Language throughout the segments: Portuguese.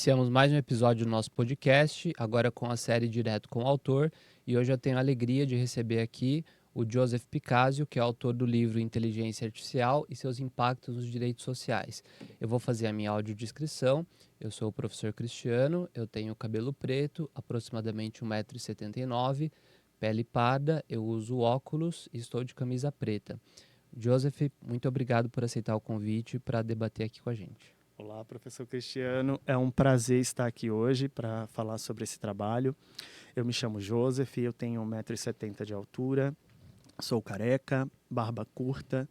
Iniciamos mais um episódio do nosso podcast, agora com a série Direto com o Autor, e hoje eu tenho a alegria de receber aqui o Joseph Picasio, que é autor do livro Inteligência Artificial e seus impactos nos direitos sociais. Eu vou fazer a minha audiodescrição. Eu sou o professor Cristiano, eu tenho cabelo preto, aproximadamente 1,79 m, pele parda, eu uso óculos e estou de camisa preta. Joseph, muito obrigado por aceitar o convite para debater aqui com a gente. Olá, professor Cristiano. É um prazer estar aqui hoje para falar sobre esse trabalho. Eu me chamo Joseph, eu tenho 1,70 m de altura, sou careca, barba curta,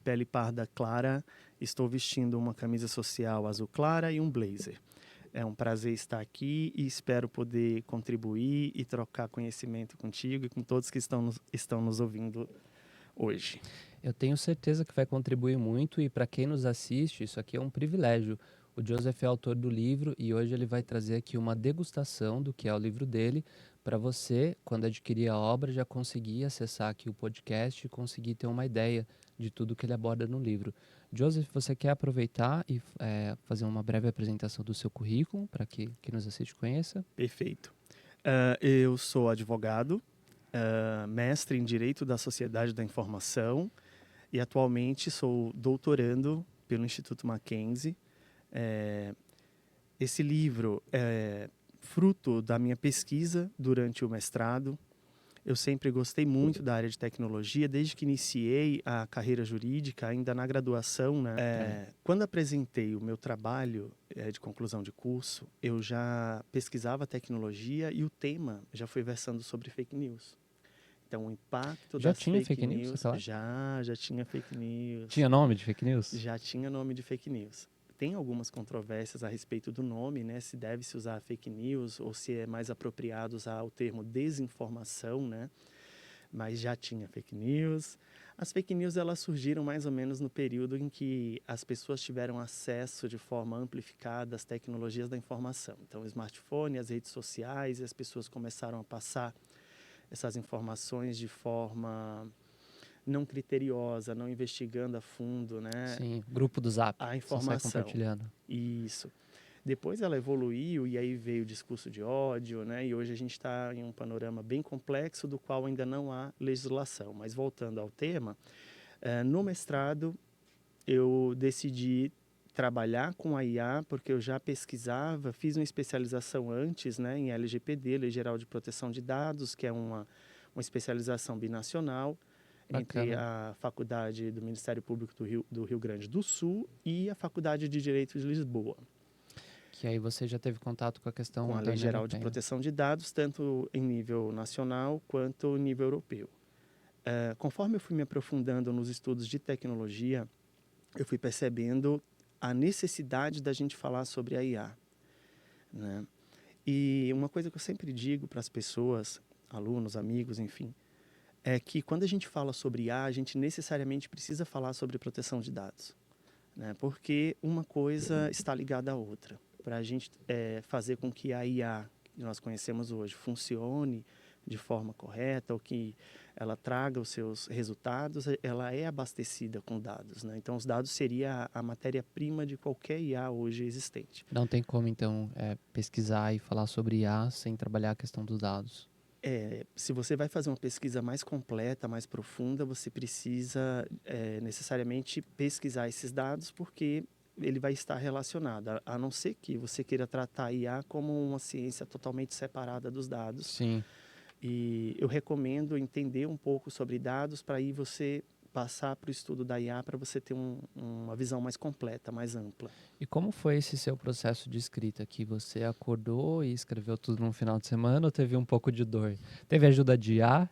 pele parda clara, estou vestindo uma camisa social azul clara e um blazer. É um prazer estar aqui e espero poder contribuir e trocar conhecimento contigo e com todos que estão nos ouvindo hoje. Eu tenho certeza que vai contribuir muito e para quem nos assiste, isso aqui é um privilégio. O Joseph é autor do livro e hoje ele vai trazer aqui uma degustação do que é o livro dele para você, quando adquirir a obra, já conseguir acessar aqui o podcast e conseguir ter uma ideia de tudo que ele aborda no livro. Joseph, você quer aproveitar e fazer uma breve apresentação do seu currículo para que quem nos assiste conheça? Perfeito. Eu sou advogado, mestre em Direito da Sociedade da Informação e atualmente sou doutorando pelo Instituto Mackenzie. Esse livro é fruto da minha pesquisa durante o mestrado. Eu sempre gostei muito da área de tecnologia, desde que iniciei a carreira jurídica, ainda na graduação, né? Quando apresentei o meu trabalho de conclusão de curso, eu já pesquisava tecnologia e o tema já foi versando sobre fake news. Então, o impacto Já das tinha fake news, aquela? já tinha fake news. Tinha nome de fake news? Já tinha nome de fake news. Tem algumas controvérsias a respeito do nome, né? Se deve-se usar fake news ou se é mais apropriado usar o termo desinformação, né? Mas já tinha fake news. As fake news elas surgiram mais ou menos no período em que as pessoas tiveram acesso de forma amplificada às tecnologias da informação. Então, o smartphone, as redes sociais, e as pessoas começaram a passar essas informações de forma não criteriosa, não investigando a fundo, né? Sim, grupo do Zap, A só sai informação. compartilhando. Isso. Depois ela evoluiu e aí veio o discurso de ódio, né? E hoje a gente está em um panorama bem complexo do qual ainda não há legislação. Mas voltando ao tema, no mestrado eu decidi trabalhar com a IA porque eu já pesquisava, fiz uma especialização antes, né, em LGPD, Lei Geral de Proteção de Dados, que é uma especialização binacional entre Bacana. a Faculdade do Ministério Público do Rio Grande do Sul e a Faculdade de Direito de Lisboa. Que aí você já teve contato com a questão Com a da Lei União Geral de Europeia. Proteção de Dados, tanto em nível nacional quanto em nível europeu. Conforme eu fui me aprofundando nos estudos de tecnologia, eu fui percebendo a necessidade da gente falar sobre a IA, né? E uma coisa que eu sempre digo para as pessoas, alunos, amigos, enfim, é que quando a gente fala sobre IA, a gente necessariamente precisa falar sobre proteção de dados, né? Porque uma coisa está ligada à outra. Para a gente fazer com que a IA que nós conhecemos hoje funcione de forma correta, ou que ela traga os seus resultados, ela é abastecida com dados, né? Então, os dados seria a matéria-prima de qualquer IA hoje existente. Não tem como, então, pesquisar e falar sobre IA sem trabalhar a questão dos dados. Se você vai fazer uma pesquisa mais completa, mais profunda, você precisa necessariamente pesquisar esses dados, porque ele vai estar relacionado, a não ser que você queira tratar a IA como uma ciência totalmente separada dos dados. Sim. E eu recomendo entender um pouco sobre dados para aí você passar para o estudo da IA para você ter uma visão mais completa, mais ampla. E como foi esse seu processo de escrita? Que você acordou e escreveu tudo num final de semana ou teve um pouco de dor? Teve ajuda de IA?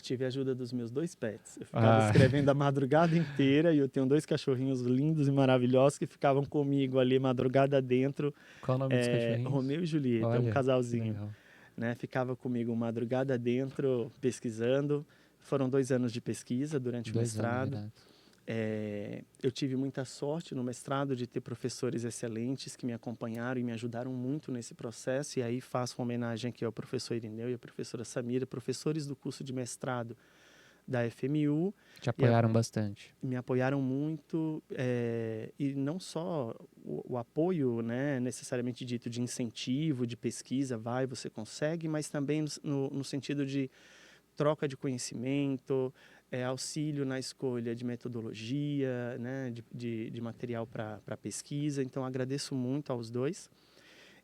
Tive a ajuda dos meus 2 pets. Eu ficava escrevendo a madrugada inteira e eu tenho 2 cachorrinhos lindos e maravilhosos que ficavam comigo ali madrugada dentro. Qual o nome dos cachorrinhos? Romeu e Julieta, Olha, um casalzinho. legal. Né? Ficava comigo madrugada dentro, pesquisando. Foram 2 anos de pesquisa durante o 2 anos mestrado. direto. Eu tive muita sorte no mestrado de ter professores excelentes que me acompanharam e me ajudaram muito nesse processo. E aí faço uma homenagem aqui ao professor Irineu e à professora Samira, professores do curso de mestrado da FMU. Te apoiaram bastante. Me apoiaram muito, e não só o apoio, né, necessariamente dito de incentivo, de pesquisa, você consegue, mas também no sentido de troca de conhecimento, auxílio na escolha de metodologia, né, de material para pesquisa. Então, agradeço muito aos dois.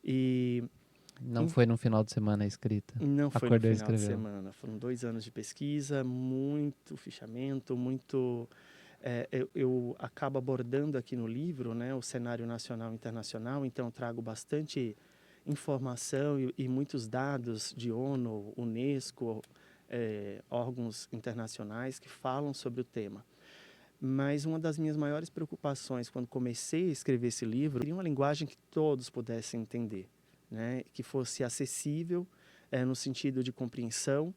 E Não foi no final de semana a escrita? não foi no Acordou e final de escreveu. semana. Foram 2 anos de pesquisa, muito fichamento, muito... eu acabo abordando aqui no livro, né, o cenário nacional e internacional, então trago bastante informação e muitos dados de ONU, Unesco, órgãos internacionais que falam sobre o tema. Mas uma das minhas maiores preocupações quando comecei a escrever esse livro seria uma linguagem que todos pudessem entender, né, que fosse acessível, no sentido de compreensão.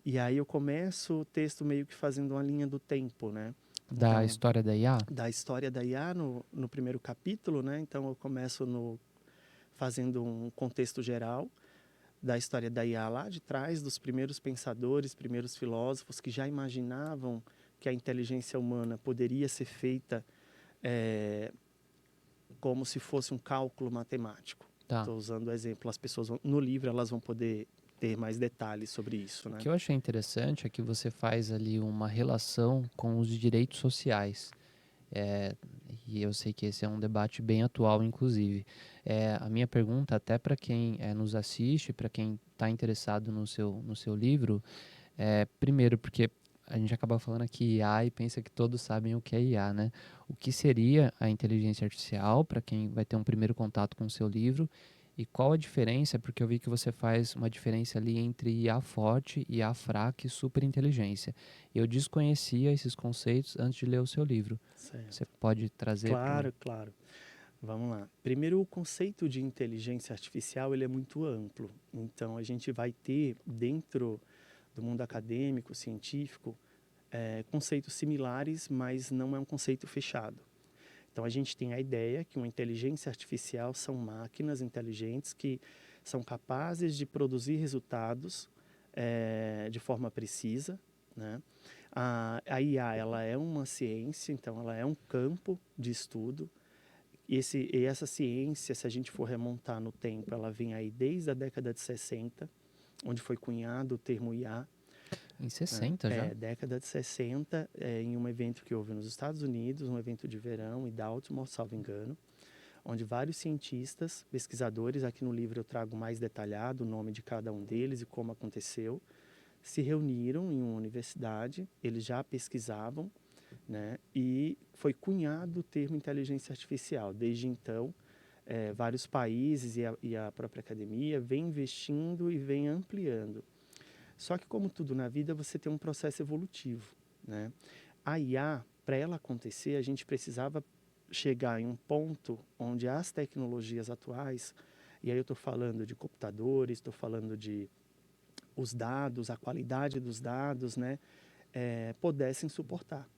E aí eu começo o texto meio que fazendo uma linha do tempo, né? Da Então, história da IA? da história da IA no primeiro capítulo, né? Então eu começo fazendo um contexto geral da história da IA lá de trás, dos primeiros pensadores, primeiros filósofos que já imaginavam que a inteligência humana poderia ser feita como se fosse um cálculo matemático. Tá. Estou usando o exemplo, as pessoas no livro elas vão poder ter mais detalhes sobre isso, O né? que eu achei interessante é que você faz ali uma relação com os direitos sociais. E eu sei que esse é um debate bem atual, inclusive. A minha pergunta, até para quem nos assiste, para quem está interessado no seu livro, primeiro, porque a gente acaba falando aqui IA e pensa que todos sabem o que é IA, né? O que seria a inteligência artificial, para quem vai ter um primeiro contato com o seu livro, e qual a diferença, porque eu vi que você faz uma diferença ali entre IA forte, IA fraca e superinteligência. Eu desconhecia esses conceitos antes de ler o seu livro. Você Certo. pode trazer para... Claro, claro. Vamos lá. Primeiro, o conceito de inteligência artificial ele é muito amplo. Então, a gente vai ter dentro do mundo acadêmico, científico, conceitos similares, mas não é um conceito fechado. Então, a gente tem a ideia que uma inteligência artificial são máquinas inteligentes que são capazes de produzir resultados de forma precisa, né? A IA ela é uma ciência, então ela é um campo de estudo. E essa ciência, se a gente for remontar no tempo, ela vem aí desde a década de 60, onde foi cunhado o termo IA. Em 60 já? Década de 60, em um evento que houve nos Estados Unidos, um evento de verão, em Baltimore, salvo engano, onde vários cientistas, pesquisadores, aqui no livro eu trago mais detalhado o nome de cada um deles e como aconteceu, se reuniram em uma universidade, eles já pesquisavam, né, e foi cunhado o termo inteligência artificial. Desde então, vários países e a própria academia vem investindo e vem ampliando. Só que, como tudo na vida, você tem um processo evolutivo, né? A IA, para ela acontecer, a gente precisava chegar em um ponto onde as tecnologias atuais, e aí eu estou falando de computadores, estou falando de os dados, a qualidade dos dados, né, pudessem suportar.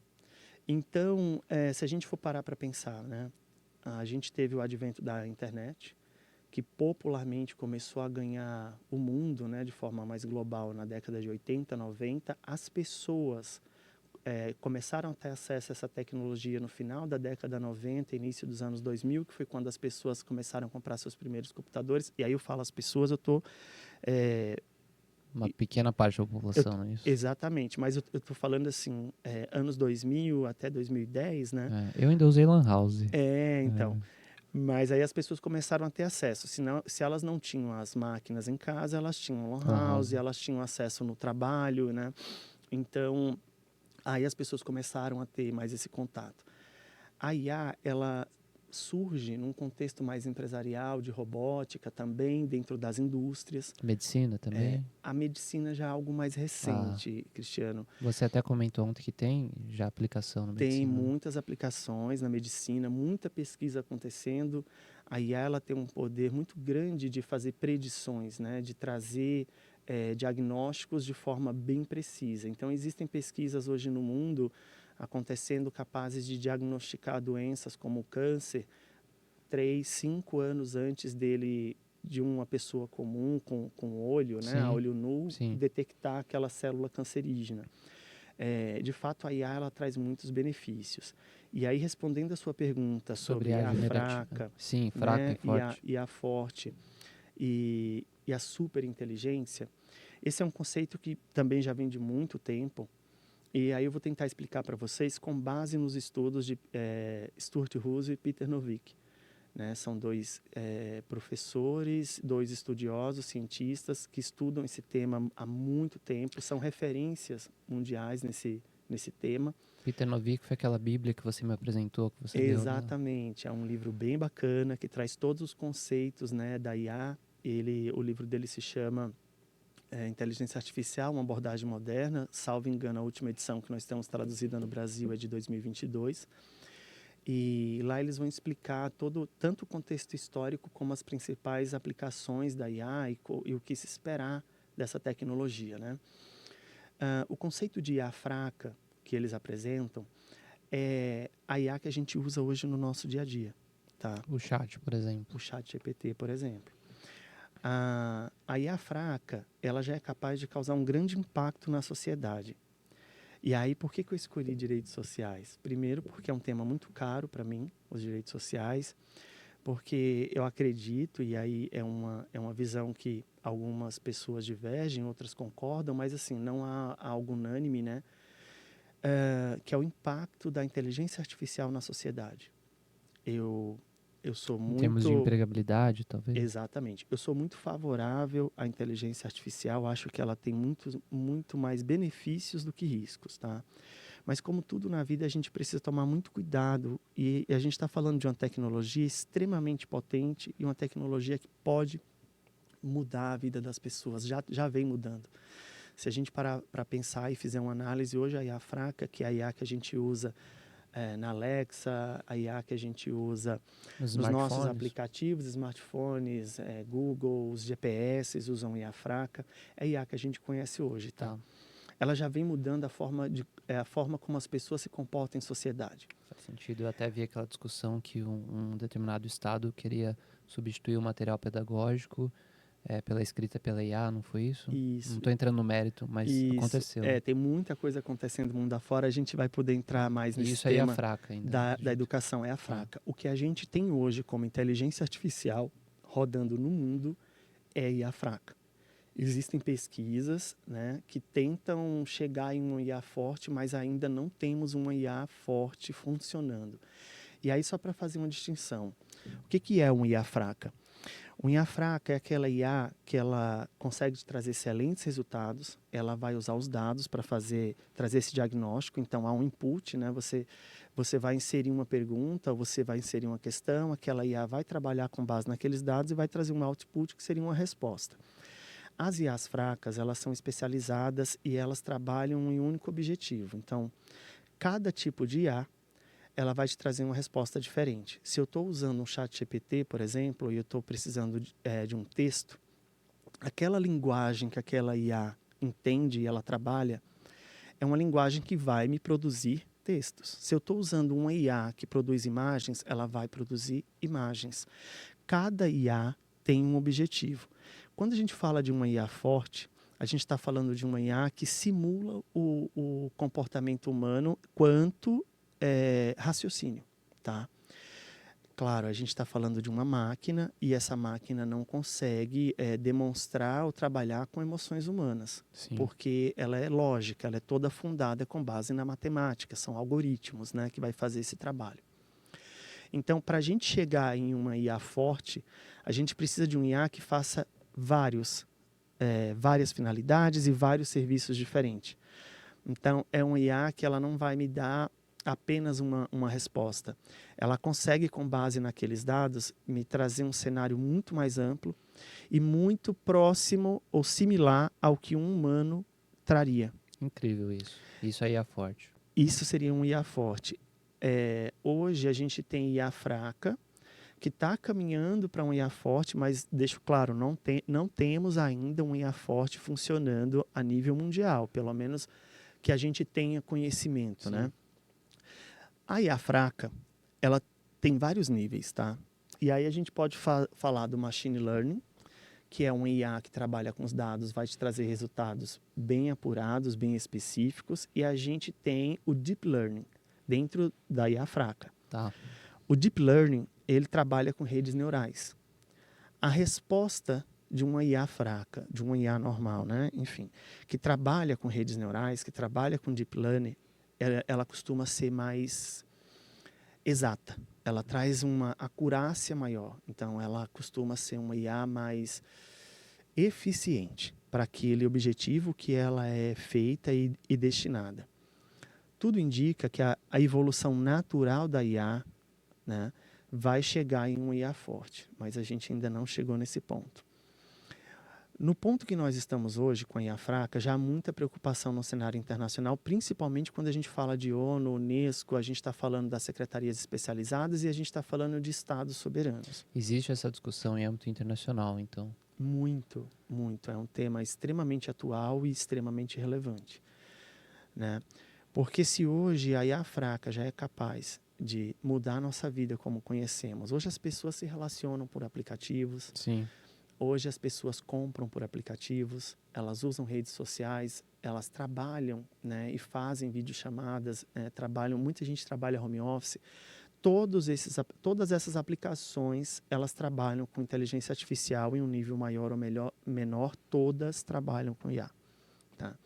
Então, se a gente for parar para pensar, né, a gente teve o advento da internet, que popularmente começou a ganhar o mundo, né, de forma mais global na década de 80, 90. As pessoas começaram a ter acesso a essa tecnologia no final da década 90, início dos anos 2000, que foi quando as pessoas começaram a comprar seus primeiros computadores. E aí eu falo as pessoas, eu estou... Uma pequena parte da população, não é isso? Exatamente, mas eu estou falando assim, anos 2000 até 2010, né? Eu ainda usei Lan House. Então... Mas aí as pessoas começaram a ter acesso. Se elas não tinham as máquinas em casa, elas tinham lan house, elas tinham acesso no trabalho, né? Então, aí as pessoas começaram a ter mais esse contato. A IA, ela surge num contexto mais empresarial, de robótica também, dentro das indústrias. Medicina também? A medicina já é algo mais recente, Cristiano. Você até comentou ontem que tem já aplicação na medicina. Tem muitas aplicações na medicina, muita pesquisa acontecendo. A IA ela tem um poder muito grande de fazer predições, né? De trazer diagnósticos de forma bem precisa. Então, existem pesquisas hoje no mundo acontecendo capazes de diagnosticar doenças como o câncer 3, 5 anos antes de uma pessoa comum com olho, né? A olho nu, detectar aquela célula cancerígena. De fato, a IA ela traz muitos benefícios. E aí, respondendo a sua pergunta Sobre sobre a IA generativa. fraca, Sim, fraca e né, forte. IA forte e a superinteligência, esse é um conceito que também já vem de muito tempo. E aí eu vou tentar explicar para vocês com base nos estudos de Stuart Russo e Peter Novick. Né? São dois professores, dois estudiosos, cientistas que estudam esse tema há muito tempo, são referências mundiais nesse tema. Peter Novick foi aquela Bíblia que você me apresentou, que você deu, né? Exatamente, é um livro bem bacana que traz todos os conceitos, né, da IA. O livro dele se chama Inteligência Artificial, uma abordagem moderna. Salvo engano, a última edição que nós temos traduzida no Brasil é de 2022. E lá eles vão explicar tanto o contexto histórico como as principais aplicações da IA e o que se esperar dessa tecnologia, né? O conceito de IA fraca que eles apresentam é a IA que a gente usa hoje no nosso dia a dia, tá? O chat, por exemplo. O ChatGPT, por exemplo. A IA fraca, ela já é capaz de causar um grande impacto na sociedade. E aí, por que eu escolhi direitos sociais? Primeiro, porque é um tema muito caro para mim, os direitos sociais, porque eu acredito, e aí é uma visão que algumas pessoas divergem, outras concordam, mas assim, não há algo unânime, né? Que é o impacto da inteligência artificial na sociedade. Eu sou Em termos de muito... empregabilidade, talvez? Exatamente. Eu sou muito favorável à inteligência artificial, acho que ela tem muito mais benefícios do que riscos, tá? Mas como tudo na vida, a gente precisa tomar muito cuidado e a gente está falando de uma tecnologia extremamente potente e uma tecnologia que pode mudar a vida das pessoas, já vem mudando. Se a gente parar para pensar e fizer uma análise, hoje a IA fraca, que é a IA que a gente usa na Alexa, a IA que a gente usa nos nossos aplicativos, smartphones, Google, os GPS usam IA fraca, é a IA que a gente conhece hoje, tá? Ela já vem mudando a forma como as pessoas se comportam em sociedade. Faz sentido. Eu até vi aquela discussão que um determinado estado queria substituir o material pedagógico pela escrita pela IA, não foi isso? Isso. Não estou entrando no mérito, mas aconteceu. Tem muita coisa acontecendo no mundo afora, a gente vai poder entrar mais nesse isso aí tema é fraca ainda, da educação, é a fraca. O que a gente tem hoje como inteligência artificial rodando no mundo é IA fraca. Existem pesquisas, né, que tentam chegar em uma IA forte, mas ainda não temos uma IA forte funcionando. E aí, só para fazer uma distinção, o que é uma IA fraca? Uma IA fraca é aquela IA que ela consegue trazer excelentes resultados, ela vai usar os dados para trazer esse diagnóstico, então há um input, né? Você vai inserir uma pergunta, você vai inserir uma questão, aquela IA vai trabalhar com base naqueles dados e vai trazer um output que seria uma resposta. As IAs fracas, elas são especializadas e elas trabalham em um único objetivo. Então, cada tipo de IA, ela vai te trazer uma resposta diferente. Se eu estou usando um chat GPT, por exemplo, e eu estou precisando de um texto, aquela linguagem que aquela IA entende e ela trabalha, é uma linguagem que vai me produzir textos. Se eu estou usando uma IA que produz imagens, ela vai produzir imagens. Cada IA tem um objetivo. Quando a gente fala de uma IA forte, a gente está falando de uma IA que simula o comportamento humano quanto raciocínio, tá? Claro, a gente está falando de uma máquina e essa máquina não consegue demonstrar ou trabalhar com emoções humanas. Sim. Porque ela é lógica, ela é toda fundada com base na matemática, são algoritmos, né, que vai fazer esse trabalho. Então, para a gente chegar em uma IA forte, a gente precisa de um IA que faça várias finalidades e vários serviços diferentes. Então, é um IA que ela não vai me dar apenas uma resposta. Ela consegue, com base naqueles dados, me trazer um cenário muito mais amplo e muito próximo ou similar ao que um humano traria. Incrível isso. Isso aí é forte. Isso seria um IA forte. Hoje a gente tem IA fraca, que está caminhando para um IA forte, mas deixo claro, não temos ainda um IA forte funcionando a nível mundial, pelo menos que a gente tenha conhecimento, né? A IA fraca, ela tem vários níveis, tá? E aí a gente pode falar do machine learning, que é um IA que trabalha com os dados, vai te trazer resultados bem apurados, bem específicos, e a gente tem o Deep Learning dentro da IA fraca. Tá. O Deep Learning, ele trabalha com redes neurais. A resposta de uma IA fraca, de uma IA normal, né? Enfim, que trabalha com redes neurais, que trabalha com Deep Learning, ela costuma ser mais exata. Ela traz uma acurácia maior. Então, ela costuma ser uma IA mais eficiente para aquele objetivo que ela é feita e destinada. Tudo indica que a evolução natural da IA, né, vai chegar em um IA forte, mas a gente ainda não chegou nesse ponto. No ponto que nós estamos hoje, com a IA fraca, já há muita preocupação no cenário internacional, principalmente quando a gente fala de ONU, Unesco, a gente está falando das secretarias especializadas e a gente está falando de estados soberanos. Existe essa discussão em âmbito internacional, então? Muito, muito. É um tema extremamente atual e extremamente relevante, né? Porque se hoje a IA fraca já é capaz de mudar a nossa vida como conhecemos, hoje as pessoas se relacionam por aplicativos, Sim. hoje as pessoas compram por aplicativos, elas usam redes sociais, elas trabalham, né, e fazem videochamadas, muita gente trabalha home office. Todas essas aplicações, elas trabalham com inteligência artificial em um nível maior ou menor, todas trabalham com IA. Tá?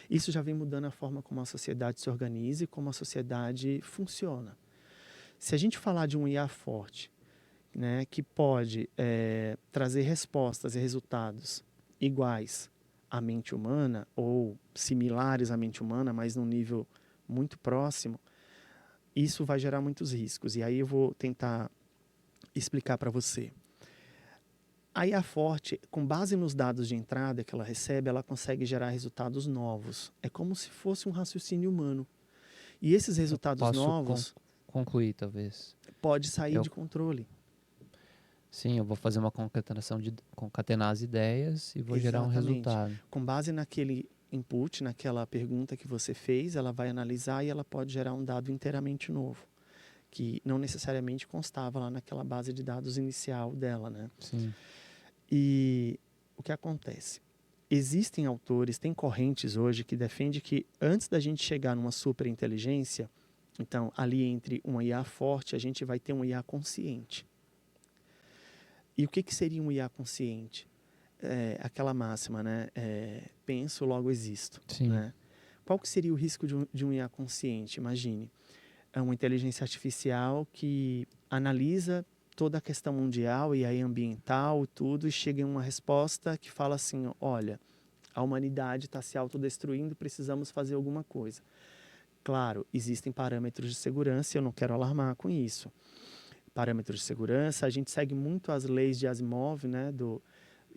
Isso já vem mudando a forma como a sociedade se organiza e como a sociedade funciona. Se a gente falar de um IA forte, né, que pode trazer respostas e resultados iguais à mente humana ou similares à mente humana, mas num nível muito próximo, isso vai gerar muitos riscos. E aí eu vou tentar explicar para você. A IA forte, com base nos dados de entrada que ela recebe, ela consegue gerar resultados novos. É como se fosse um raciocínio humano. E esses resultados novos concluir, talvez. pode sair de controle. Sim, eu vou fazer uma concatenar as ideias e vou gerar um Exatamente. resultado. Com base naquele input, naquela pergunta que você fez, ela vai analisar e ela pode gerar um dado inteiramente novo, que não necessariamente constava lá naquela base de dados inicial dela, né? Sim. E o que acontece? Existem autores, tem correntes hoje que defendem que antes da gente chegar numa superinteligência, então ali entre uma IA forte, a gente vai ter um IA consciente. E o que seria um IA consciente? Aquela máxima, né? Penso, logo existo. Sim. Né? Qual que seria o risco de um IA consciente? Imagine, é uma inteligência artificial que analisa toda a questão mundial e aí ambiental tudo e chega em uma resposta que fala assim, olha, a humanidade está se autodestruindo, precisamos fazer alguma coisa. Claro, existem parâmetros de segurança, eu não quero alarmar com isso. Parâmetros de segurança, a gente segue muito as leis de Asimov, né,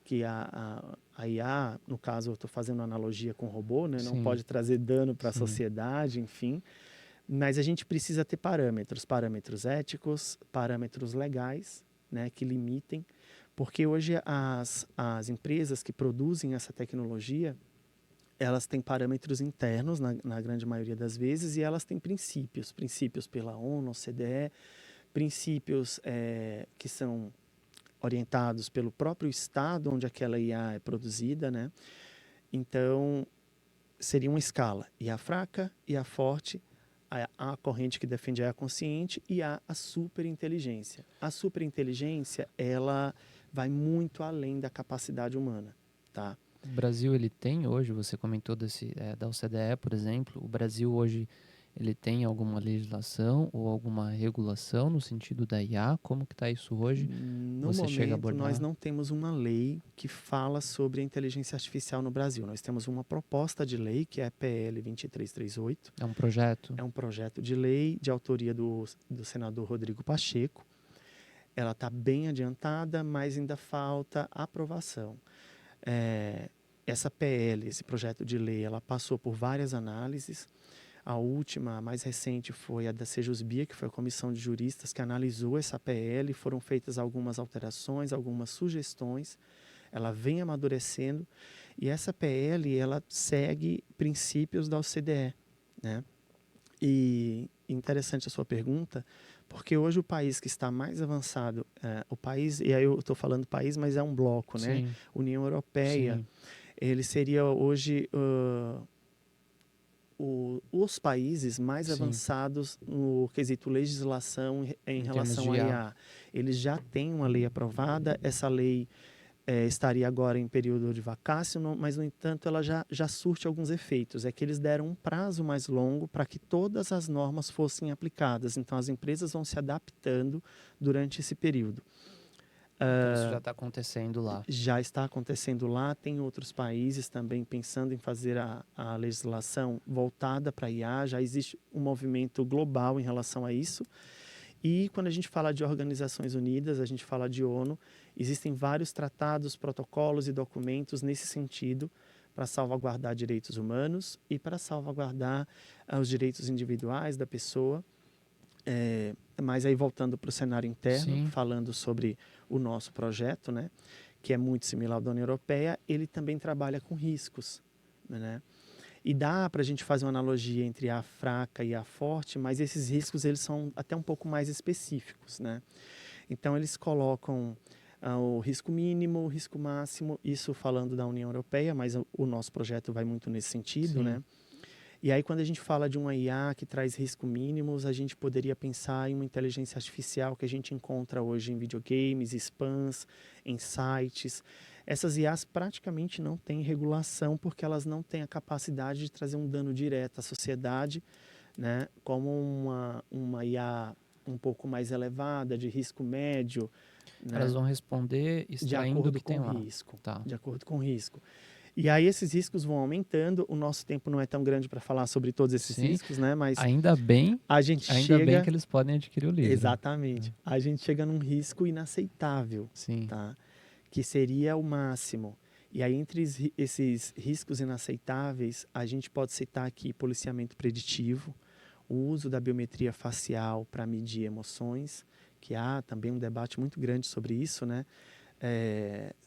que a IA, no caso eu estou fazendo uma analogia com o robô, né, não pode trazer dano para a sociedade, enfim, mas a gente precisa ter parâmetros éticos, parâmetros legais, né, que limitem, porque hoje as empresas que produzem essa tecnologia, elas têm parâmetros internos, na grande maioria das vezes, e elas têm princípios pela ONU, CDE, princípios que são orientados pelo próprio estado onde aquela IA é produzida, né? Então, seria uma escala, IA fraca, IA forte, a corrente que defende a IA consciente e a superinteligência. A superinteligência, ela vai muito além da capacidade humana, tá? O Brasil, ele tem hoje, você comentou da OCDE, por exemplo, o Brasil hoje, ele tem alguma legislação ou alguma regulação no sentido da IA? Como que está isso hoje? No momento, nós não temos uma lei que fala sobre a inteligência artificial no Brasil. Nós temos uma proposta de lei, que é a PL 2338. É um projeto? É um projeto de lei de autoria do senador Rodrigo Pacheco. Ela está bem adiantada, mas ainda falta aprovação. Essa PL, esse projeto de lei, ela passou por várias análises. A última, a mais recente, foi a da Sejusbia, que foi a comissão de juristas que analisou essa PL. Foram feitas algumas alterações, algumas sugestões. Ela vem amadurecendo. E essa PL, ela segue princípios da OCDE, né? E interessante a sua pergunta, porque hoje o país que está mais avançado, o país, e aí eu estou falando país, mas é um bloco, né? Sim, União Europeia, sim, ele seria hoje os países mais sim. avançados no quesito legislação em Em termos relação de à IA. IA. Eles já têm uma lei aprovada, essa lei estaria agora em período de vacácio, mas, no entanto, ela já surte alguns efeitos. É que eles deram um prazo mais longo para que todas as normas fossem aplicadas. Então, as empresas vão se adaptando durante esse período. Então isso já está acontecendo lá. Já está acontecendo lá, tem outros países também pensando em fazer a legislação voltada para a IA, já existe um movimento global em relação a isso. E quando a gente fala de Organizações Unidas, a gente fala de ONU, existem vários tratados, protocolos e documentos nesse sentido para salvaguardar direitos humanos e para salvaguardar os direitos individuais da pessoa. Mas aí voltando para o cenário interno, Sim, falando sobre o nosso projeto, né, que é muito similar ao da União Europeia, ele também trabalha com riscos, né? E dá para a gente fazer uma analogia entre a fraca e a forte, mas esses riscos eles são até um pouco mais específicos, né? Então eles colocam o risco mínimo, o risco máximo, isso falando da União Europeia, mas o nosso projeto vai muito nesse sentido, sim. né? E aí quando a gente fala de uma IA que traz risco mínimos, a gente poderia pensar em uma inteligência artificial que a gente encontra hoje em videogames, spams, em sites. Essas IAs praticamente não têm regulação porque elas não têm a capacidade de trazer um dano direto à sociedade, né? Como uma IA um pouco mais elevada, de risco médio, Elas né? vão responder De extraindo o acordo que com tem o lá. risco. Tá. De acordo com o risco. E aí esses riscos vão aumentando. O nosso tempo não é tão grande para falar sobre todos esses Sim. riscos, né? Mas Ainda bem, a gente ainda bem chega, que eles podem adquirir o livro. exatamente, a gente chega num risco inaceitável, Sim. tá? Que seria o máximo. E aí entre esses riscos inaceitáveis, a gente pode citar aqui policiamento preditivo, o uso da biometria facial para medir emoções, que há também um debate muito grande sobre isso, né?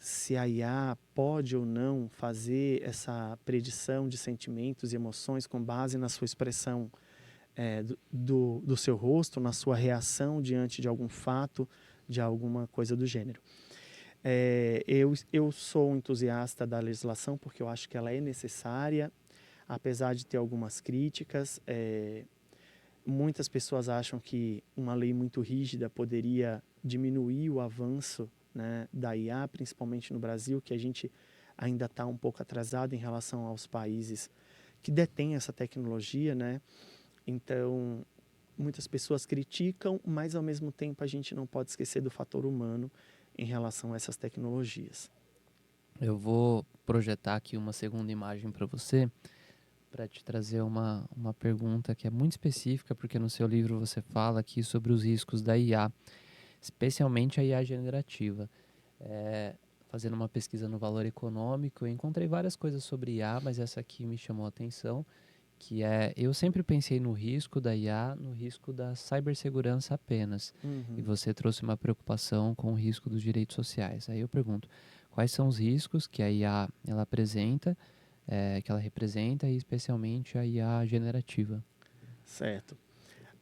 Se a IA pode ou não fazer essa predição de sentimentos e emoções com base na sua expressão do seu rosto, na sua reação diante de algum fato, de alguma coisa do gênero. Eu sou um entusiasta da legislação porque eu acho que ela é necessária, apesar de ter algumas críticas. Muitas pessoas acham que uma lei muito rígida poderia diminuir o avanço, né, da IA, principalmente no Brasil, que a gente ainda está um pouco atrasado em relação aos países que detêm essa tecnologia, né? Então, muitas pessoas criticam, mas ao mesmo tempo a gente não pode esquecer do fator humano em relação a essas tecnologias. Eu vou projetar aqui uma segunda imagem para você, para te trazer uma pergunta que é muito específica, porque no seu livro você fala aqui sobre os riscos da IA, especialmente a IA generativa. Fazendo uma pesquisa no Valor Econômico, eu encontrei várias coisas sobre IA, mas essa aqui me chamou a atenção, que eu sempre pensei no risco da IA, no risco da cibersegurança apenas. E Uhum. você trouxe uma preocupação com o risco dos direitos sociais. Aí eu pergunto, quais são os riscos que a IA ela apresenta, que ela representa, e especialmente a IA generativa? Certo.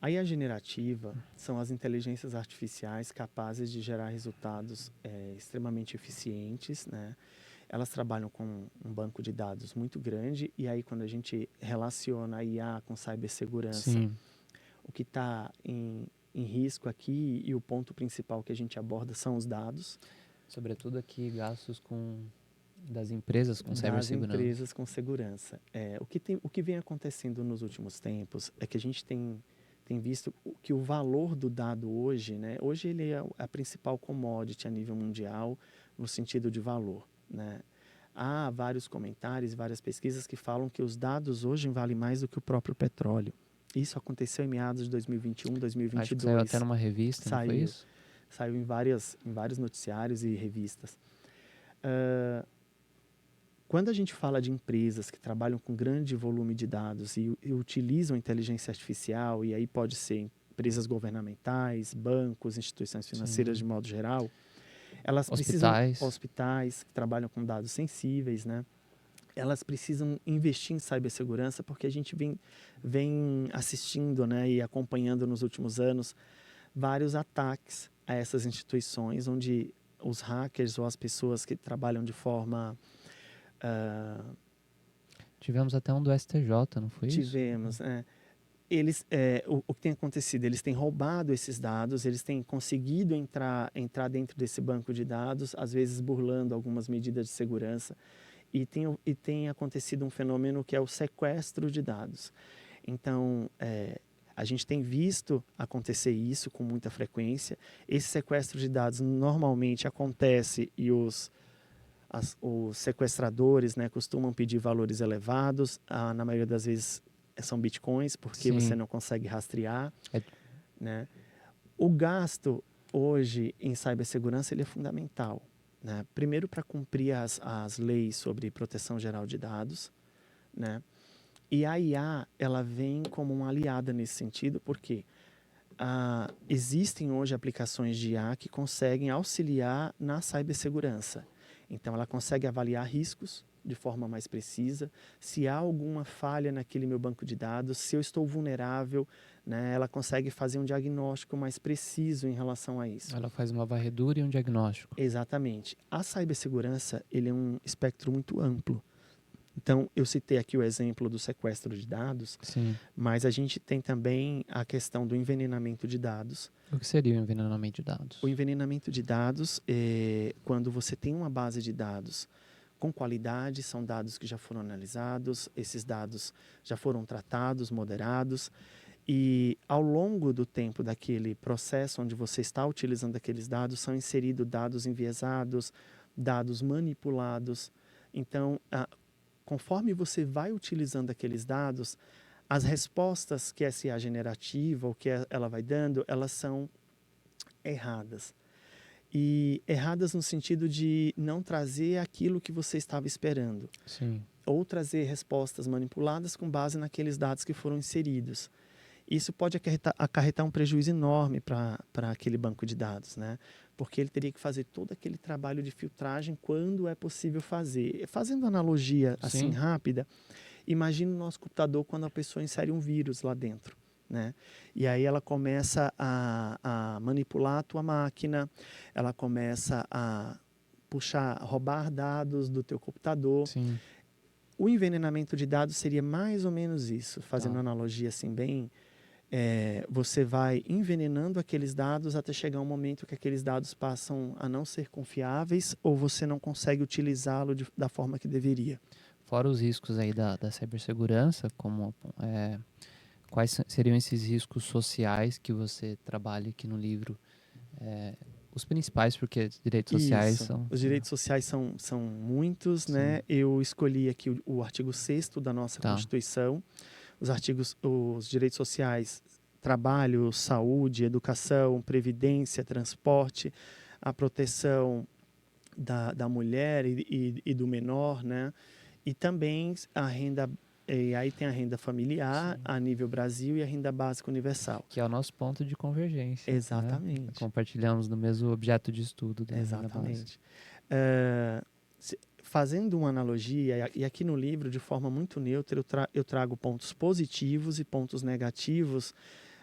A IA generativa são as inteligências artificiais capazes de gerar resultados extremamente eficientes, né? Elas trabalham com um banco de dados muito grande e aí quando a gente relaciona a IA com cibersegurança, Sim, o que está em risco aqui e o ponto principal que a gente aborda são os dados sobretudo aqui gastos das empresas com das cibersegurança. empresas com segurança. O que vem acontecendo nos últimos tempos é que a gente tem visto que o valor do dado hoje, né? Hoje ele é a principal commodity a nível mundial no sentido de valor, né? Há vários comentários, várias pesquisas que falam que os dados hoje valem mais do que o próprio petróleo. Isso aconteceu em meados de 2021, Acho que saiu até 2022. numa revista, não foi Saiu, isso? saiu em vários noticiários e revistas. Uh, Quando a gente fala de empresas que trabalham com grande volume de dados e utilizam inteligência artificial, e aí pode ser empresas governamentais, bancos, instituições financeiras de Sim. modo geral, elas precisam, Hospitais. hospitais que trabalham com dados sensíveis, né? elas precisam investir em cibersegurança, porque a gente vem assistindo, né, e acompanhando nos últimos anos vários ataques a essas instituições, onde os hackers ou as pessoas que trabalham de forma... Tivemos até um do STJ, não foi isso? Tivemos, o que tem acontecido? Eles têm roubado esses dados, eles têm conseguido entrar dentro desse banco de dados, às vezes burlando algumas medidas de segurança, e tem acontecido um fenômeno que é o sequestro de dados. Então, a gente tem visto acontecer isso com muita frequência. Esse sequestro de dados normalmente acontece e os sequestradores, né, costumam pedir valores elevados, na maioria das vezes são bitcoins, porque Sim. você não consegue rastrear. Né? O gasto hoje em cibersegurança ele é fundamental. Né? Primeiro, para cumprir as leis sobre proteção geral de dados. Né? E a IA ela vem como uma aliada nesse sentido, porque existem hoje aplicações de IA que conseguem auxiliar na cibersegurança. Então, ela consegue avaliar riscos de forma mais precisa, se há alguma falha naquele meu banco de dados, se eu estou vulnerável, né, ela consegue fazer um diagnóstico mais preciso em relação a isso. Ela faz uma varredura e um diagnóstico. Exatamente. A cibersegurança ele é um espectro muito amplo. Então, eu citei aqui o exemplo do sequestro de dados, Sim. mas a gente tem também a questão do envenenamento de dados. O que seria o envenenamento de dados? O envenenamento de dados é quando você tem uma base de dados com qualidade, são dados que já foram analisados, esses dados já foram tratados, moderados, e ao longo do tempo daquele processo onde você está utilizando aqueles dados, são inseridos dados enviesados, dados manipulados. Então, conforme você vai utilizando aqueles dados, as respostas que essa IA generativa, ou que ela vai dando, elas são erradas. E erradas no sentido de não trazer aquilo que você estava esperando. Sim. Ou trazer respostas manipuladas com base naqueles dados que foram inseridos. Isso pode acarretar um prejuízo enorme para aquele banco de dados, né? Porque ele teria que fazer todo aquele trabalho de filtragem quando é possível fazer. Fazendo analogia assim rápida, imagine o nosso computador quando a pessoa insere um vírus lá dentro. Né? E aí ela começa a manipular a tua máquina, ela começa a roubar dados do teu computador. Sim. O envenenamento de dados seria mais ou menos isso, fazendo uma analogia assim bem... você vai envenenando aqueles dados até chegar um momento que aqueles dados passam a não ser confiáveis ou você não consegue utilizá-lo da forma que deveria. Fora os riscos aí da cibersegurança, como... quais seriam esses riscos sociais que você trabalha aqui no livro? Os principais, porque direitos sociais são... Os direitos sociais são muitos, né? Eu escolhi aqui o artigo 6º da nossa Constituição. Os direitos sociais, trabalho, saúde, educação, previdência, transporte, a proteção da mulher e do menor, né? E também a renda... E aí tem a renda familiar a nível Brasil e a renda básica universal. Que é o nosso ponto de convergência. Exatamente. Né? Compartilhamos no mesmo objeto de estudo da Exatamente. Fazendo uma analogia, e aqui no livro, de forma muito neutra, eu trago pontos positivos e pontos negativos,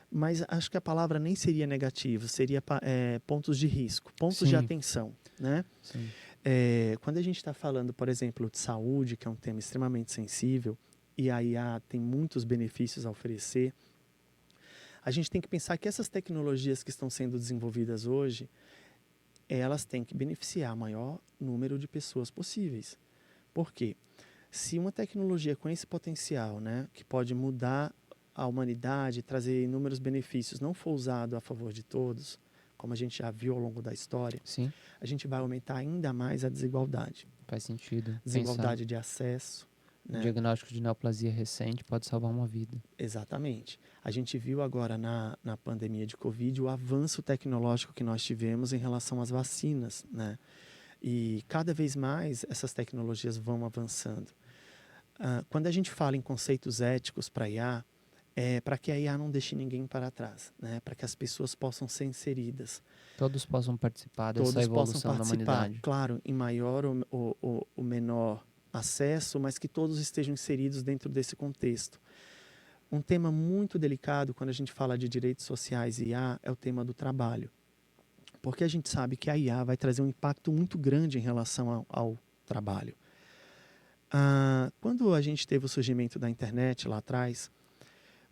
mas acho que a palavra nem seria negativo, seria pontos de risco, pontos de atenção. Né? Sim. Quando a gente está falando, por exemplo, de saúde, que é um tema extremamente sensível, e a IA tem muitos benefícios a oferecer, a gente tem que pensar que essas tecnologias que estão sendo desenvolvidas hoje, elas têm que beneficiar o maior número de pessoas possíveis. Por quê? Se uma tecnologia com esse potencial, né, que pode mudar a humanidade, trazer inúmeros benefícios, não for usado a favor de todos, como a gente já viu ao longo da história, a gente vai aumentar ainda mais a desigualdade. Faz sentido. Desigualdade de acesso. Né? O diagnóstico de neoplasia recente pode salvar uma vida. Exatamente. A gente viu agora na pandemia de Covid o avanço tecnológico que nós tivemos em relação às vacinas, né? E cada vez mais essas tecnologias vão avançando. Quando a gente fala em conceitos éticos para a IA, é para que a IA não deixe ninguém para trás, né? Para que as pessoas possam ser inseridas. Todos possam participar dessa evolução da humanidade. Claro, em maior ou menor acesso, mas que todos estejam inseridos dentro desse contexto. Um tema muito delicado quando a gente fala de direitos sociais e IA é o tema do trabalho. Porque a gente sabe que a IA vai trazer um impacto muito grande em relação ao trabalho. Quando a gente teve o surgimento da internet lá atrás,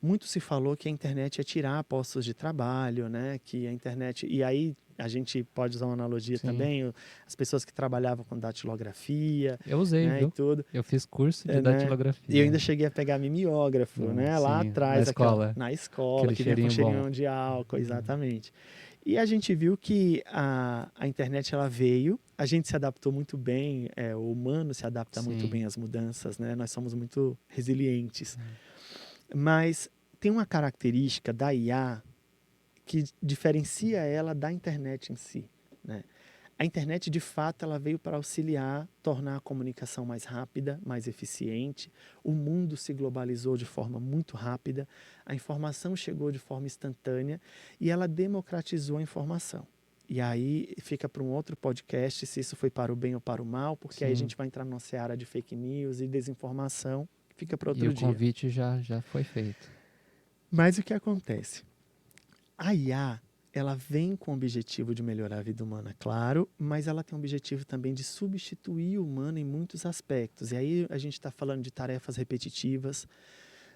muito se falou que a internet ia tirar postos de trabalho, né? Que a internet... E aí a gente pode usar uma analogia Sim. também, as pessoas que trabalhavam com datilografia, Eu usei, né? E viu? tudo. Eu fiz curso de Né? datilografia. E eu ainda cheguei a pegar mimeógrafo, né? Lá Sim, atrás, na escola. na escola, Aquele que vinha com cheirinho bom. cheirinho de álcool, exatamente. E a gente viu que a internet ela veio, a gente se adaptou muito bem, o humano se adapta muito bem às mudanças, né? Nós somos muito resilientes. Mas tem uma característica da IA que diferencia ela da internet em si, né? A internet, de fato, ela veio para auxiliar, tornar a comunicação mais rápida, mais eficiente. O mundo se globalizou de forma muito rápida, a informação chegou de forma instantânea e ela democratizou a informação. E aí fica para um outro podcast se isso foi para o bem ou para o mal, porque aí a gente vai entrar numa seara de fake news e desinformação, fica para outro dia. E o convite já foi feito. Mas o que acontece? A IA, ela vem com o objetivo de melhorar a vida humana, claro, mas ela tem o objetivo também de substituir o humano em muitos aspectos. E aí a gente está falando de tarefas repetitivas,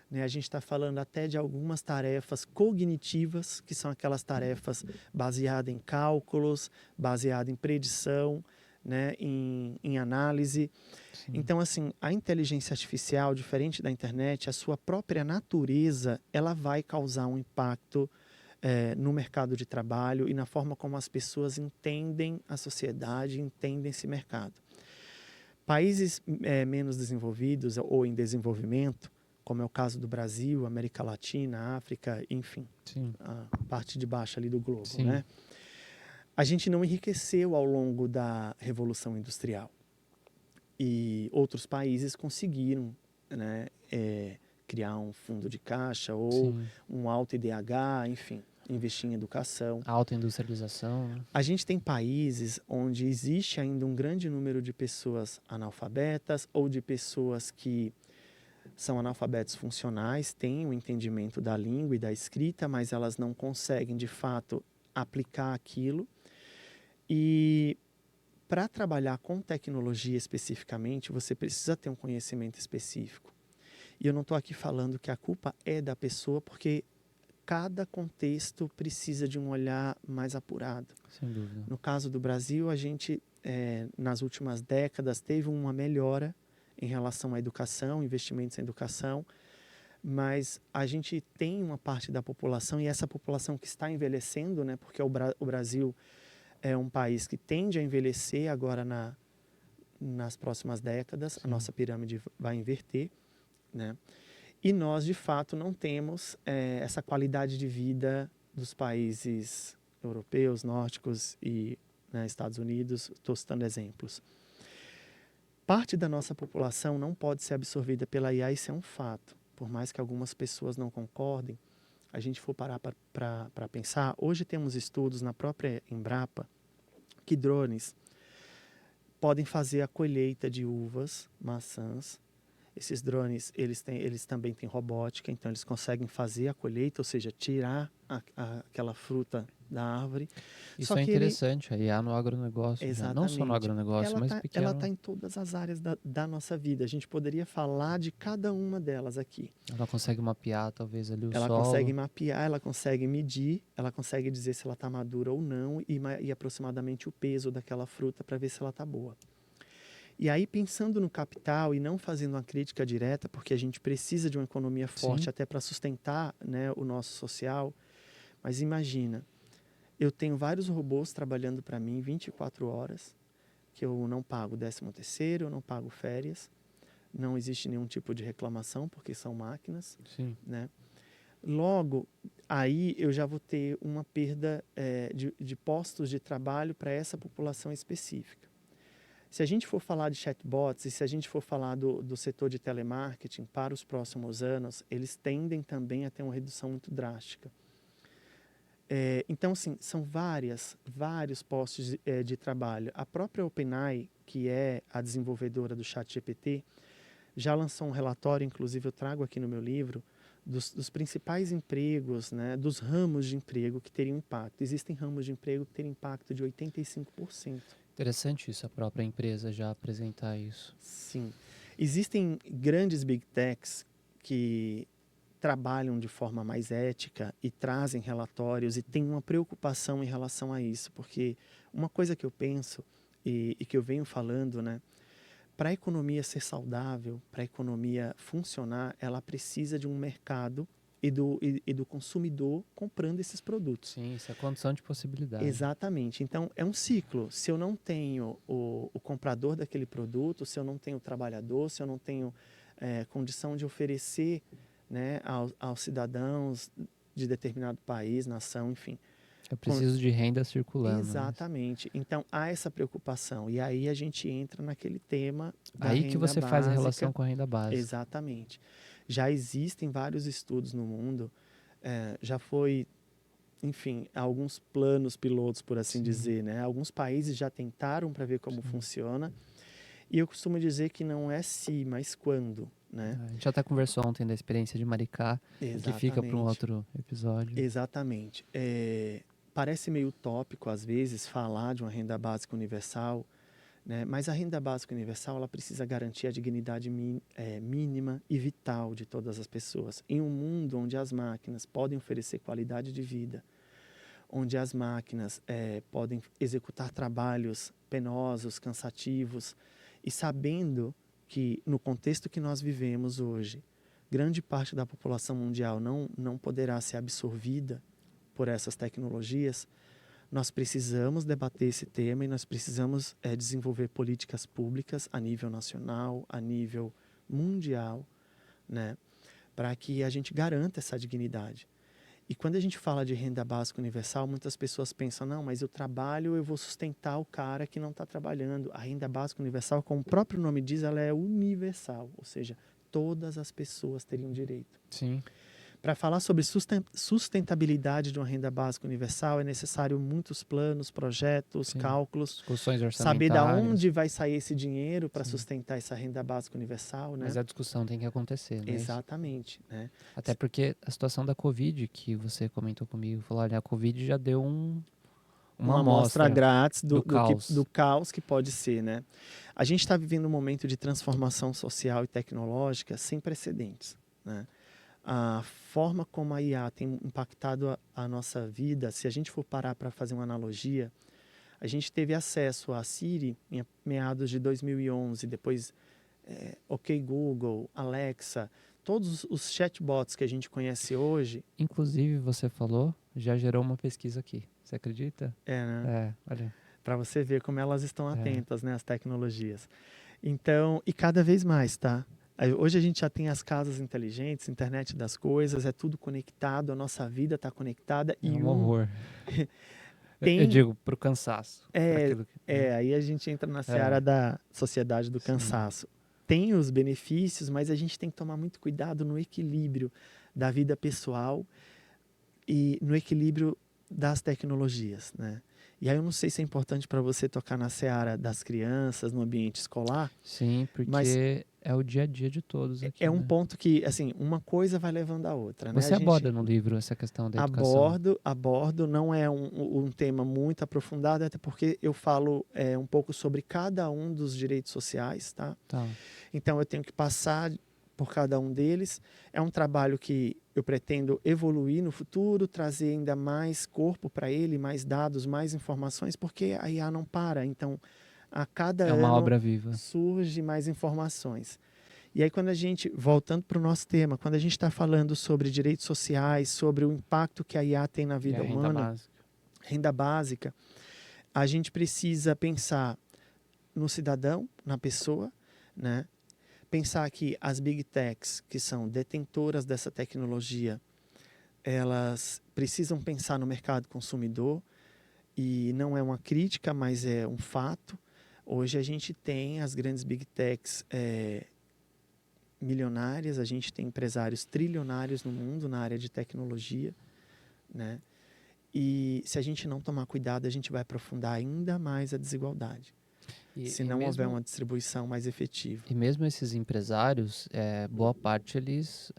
né? A gente está falando até de algumas tarefas cognitivas, que são aquelas tarefas baseadas em cálculos, baseadas em predição, né? em análise. Sim. Então, assim, a inteligência artificial, diferente da internet, a sua própria natureza, ela vai causar um impacto no mercado de trabalho e na forma como as pessoas entendem a sociedade, entendem esse mercado. Países menos desenvolvidos ou em desenvolvimento, como é o caso do Brasil, América Latina, África, enfim, Sim. a parte de baixo ali do globo, Sim. né? A gente não enriqueceu ao longo da Revolução Industrial. E outros países conseguiram, né, criar um fundo de caixa ou um alto IDH, enfim, investir em educação. Alta industrialização. Né? A gente tem países onde existe ainda um grande número de pessoas analfabetas ou de pessoas que são analfabetos funcionais, têm o entendimento da língua e da escrita, mas elas não conseguem, de fato, aplicar aquilo. E para trabalhar com tecnologia especificamente, você precisa ter um conhecimento específico. E eu não estou aqui falando que a culpa é da pessoa, porque cada contexto precisa de um olhar mais apurado. Sem dúvida. No caso do Brasil, a gente, nas últimas décadas, teve uma melhora em relação à educação, investimentos em educação, mas a gente tem uma parte da população, e essa população que está envelhecendo, né, porque o Brasil é um país que tende a envelhecer agora nas próximas décadas, a nossa pirâmide vai inverter, né? E nós, de fato, não temos essa qualidade de vida dos países europeus, nórdicos e Estados Unidos. Estou citando exemplos. Parte da nossa população não pode ser absorvida pela IA, isso é um fato. Por mais que algumas pessoas não concordem, a gente for parar para pensar, hoje temos estudos na própria Embrapa que drones podem fazer a colheita de uvas, maçãs. Esses drones, eles também têm robótica, então eles conseguem fazer a colheita, ou seja, tirar aquela fruta da árvore. Isso é interessante, a IA no agronegócio. Exatamente. Não só no agronegócio, mas pequeno. Ela está em todas as áreas da nossa vida. A gente poderia falar de cada uma delas aqui. Ela consegue mapear, talvez, ali o solo. Ela consegue mapear, ela consegue medir, ela consegue dizer se ela está madura ou não e aproximadamente o peso daquela fruta para ver se ela está boa. E aí, pensando no capital e não fazendo uma crítica direta, porque a gente precisa de uma economia forte até para sustentar, né, o nosso social, mas imagina, eu tenho vários robôs trabalhando para mim 24 horas, que eu não pago 13º, eu não pago férias, não existe nenhum tipo de reclamação, porque são máquinas. Sim. Né? Logo, aí eu já vou ter uma perda de postos de trabalho para essa população específica. Se a gente for falar de chatbots e se a gente for falar do setor de telemarketing para os próximos anos, eles tendem também a ter uma redução muito drástica. Então, assim, são vários postos de trabalho. A própria OpenAI, que é a desenvolvedora do ChatGPT, já lançou um relatório, inclusive eu trago aqui no meu livro, dos principais empregos, né, dos ramos de emprego que teriam impacto. Existem ramos de emprego que teriam impacto de 85%. Interessante isso, a própria empresa já apresentar isso. Sim. Existem grandes big techs que trabalham de forma mais ética e trazem relatórios e têm uma preocupação em relação a isso, porque uma coisa que eu penso e que eu venho falando, né, para a economia ser saudável, para a economia funcionar, ela precisa de um mercado e do consumidor comprando esses produtos. Sim, isso é condição de possibilidade. Exatamente. Então, é um ciclo. Se eu não tenho o comprador daquele produto, se eu não tenho o trabalhador, se eu não tenho condição de oferecer, né, aos cidadãos de determinado país, nação, enfim. Eu preciso de renda circulando. Exatamente. Então, há essa preocupação. E aí a gente entra naquele tema da Aí renda que você básica. faz a relação com a renda básica. Exatamente. Já existem vários estudos no mundo, já foi, enfim, alguns planos pilotos, por assim dizer, né? Alguns países já tentaram para ver como funciona. E eu costumo dizer que não é se, mas quando, né? A gente já até conversou ontem da experiência de Maricá, que fica para um outro episódio. Exatamente. Parece meio utópico, às vezes, falar de uma renda básica universal, né? Mas a renda básica universal ela precisa garantir a dignidade mínima e vital de todas as pessoas. Em um mundo onde as máquinas podem oferecer qualidade de vida, onde as máquinas podem executar trabalhos penosos, cansativos, e sabendo que, no contexto que nós vivemos hoje, grande parte da população mundial não poderá ser absorvida por essas tecnologias, nós precisamos debater esse tema e nós precisamos desenvolver políticas públicas a nível nacional, a nível mundial, né, para que a gente garanta essa dignidade. E quando a gente fala de renda básica universal, muitas pessoas pensam, não, mas eu trabalho, eu vou sustentar o cara que não está trabalhando. A renda básica universal, como o próprio nome diz, ela é universal, ou seja, todas as pessoas teriam direito. Sim. Para falar sobre sustentabilidade de uma renda básica universal, é necessário muitos planos, projetos, cálculos, discussões orçamentárias, saber de onde vai sair esse dinheiro para sustentar essa renda básica universal. Né? Mas a discussão tem que acontecer, né? Exatamente. Né? Até porque a situação da Covid, que você comentou comigo, falou, olha, a Covid já deu uma amostra grátis do caos. do caos que pode ser. Né? A gente está vivendo um momento de transformação social e tecnológica sem precedentes. Né? A forma como a IA tem impactado a nossa vida, se a gente for parar para fazer uma analogia, a gente teve acesso a Siri em meados de 2011, depois OK Google, Alexa, todos os chatbots que a gente conhece hoje. Inclusive, você falou, já gerou uma pesquisa aqui, você acredita? Né? Olha. Para você ver como elas estão atentas, né, às tecnologias. Então, e cada vez mais, tá? Hoje a gente já tem as casas inteligentes, internet das coisas, é tudo conectado, a nossa vida está conectada. É um horror. Tem... Eu digo, para o cansaço. Aí a gente entra na seara da sociedade do cansaço. Tem os benefícios, mas a gente tem que tomar muito cuidado no equilíbrio da vida pessoal e no equilíbrio das tecnologias, né? E aí eu não sei se é importante para você tocar na seara das crianças, no ambiente escolar. Sim, porque é o dia a dia de todos aqui. É um ponto que, assim, uma coisa vai levando a outra. Você aborda no livro essa questão da educação? Abordo. Não é um tema muito aprofundado, até porque eu falo um pouco sobre cada um dos direitos sociais, tá? Então eu tenho que passar por cada um deles. É um trabalho que eu pretendo evoluir no futuro, trazer ainda mais corpo para ele, mais dados, mais informações, porque a IA não para. Então, a cada ano obra viva. Surge mais informações. E aí, quando a gente, voltando para o nosso tema, quando a gente está falando sobre direitos sociais, sobre o impacto que a IA tem na vida humana, renda básica, a gente precisa pensar no cidadão, na pessoa, né? Pensar que as big techs, que são detentoras dessa tecnologia, elas precisam pensar no mercado consumidor, e não é uma crítica, mas é um fato. Hoje a gente tem as grandes big techs milionárias, a gente tem empresários trilionários no mundo na área de tecnologia, né? E se a gente não tomar cuidado, a gente vai aprofundar ainda mais a desigualdade. se não houver uma distribuição mais efetiva. E mesmo esses empresários, boa parte eles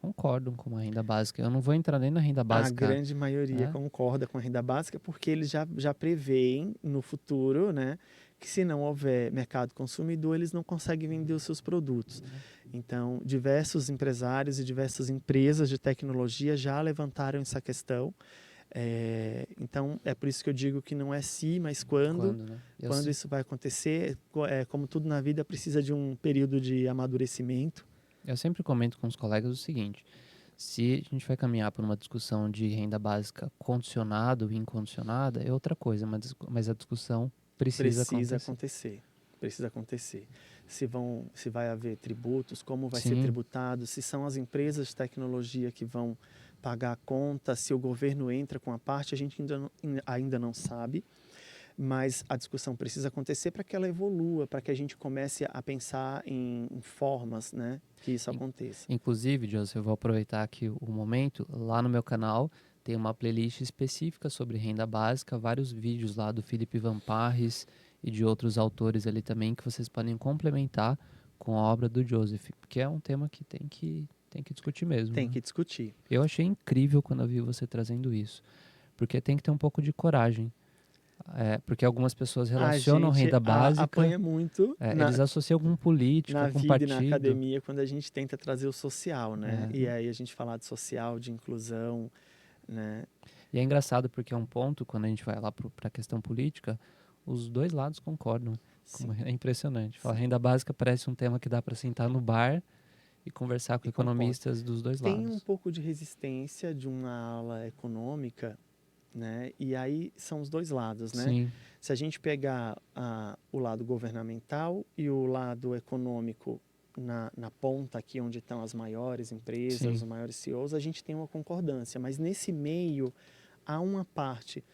concordam com a renda básica. Eu não vou entrar nem na renda básica. A grande maioria concorda com a renda básica porque eles já preveem no futuro, né, que se não houver mercado consumidor, eles não conseguem vender os seus produtos. Então, diversos empresários e diversas empresas de tecnologia já levantaram essa questão. Então, é por isso que eu digo que não é se, mas quando isso vai acontecer. Como tudo na vida, precisa de um período de amadurecimento. Eu sempre comento com os colegas o seguinte: se a gente vai caminhar por uma discussão de renda básica condicionada ou incondicionada, é outra coisa, mas a discussão precisa acontecer. Precisa acontecer. Se vai haver tributos, como vai ser tributado, se são as empresas de tecnologia que vão pagar a conta, se o governo entra com a parte, a gente ainda não sabe. Mas a discussão precisa acontecer para que ela evolua, para que a gente comece a pensar em formas, né, que isso aconteça. Inclusive, Joseph, eu vou aproveitar aqui o momento, lá no meu canal tem uma playlist específica sobre renda básica, vários vídeos lá do Felipe Van Parres e de outros autores ali também que vocês podem complementar com a obra do Joseph, porque é um tema que tem que discutir mesmo. Tem que discutir. Eu achei incrível quando eu vi você trazendo isso, porque tem que ter um pouco de coragem. Porque algumas pessoas relacionam renda básica. Apanha muito. Eles associam com política, na com vida partido. E na academia, quando a gente tenta trazer o social, né? E aí a gente falar de social, de inclusão, né? E é engraçado porque é um ponto, quando a gente vai lá para a questão política, os dois lados concordam. É impressionante. Falar renda básica parece um tema que dá para sentar no bar e conversar com economistas dos dois lados. Tem um pouco de resistência de uma ala econômica, né? E aí são os dois lados, né? Sim. Se a gente pegar o lado governamental e o lado econômico na ponta aqui onde estão as maiores empresas, os maiores CEOs, a gente tem uma concordância. Mas nesse meio há uma parte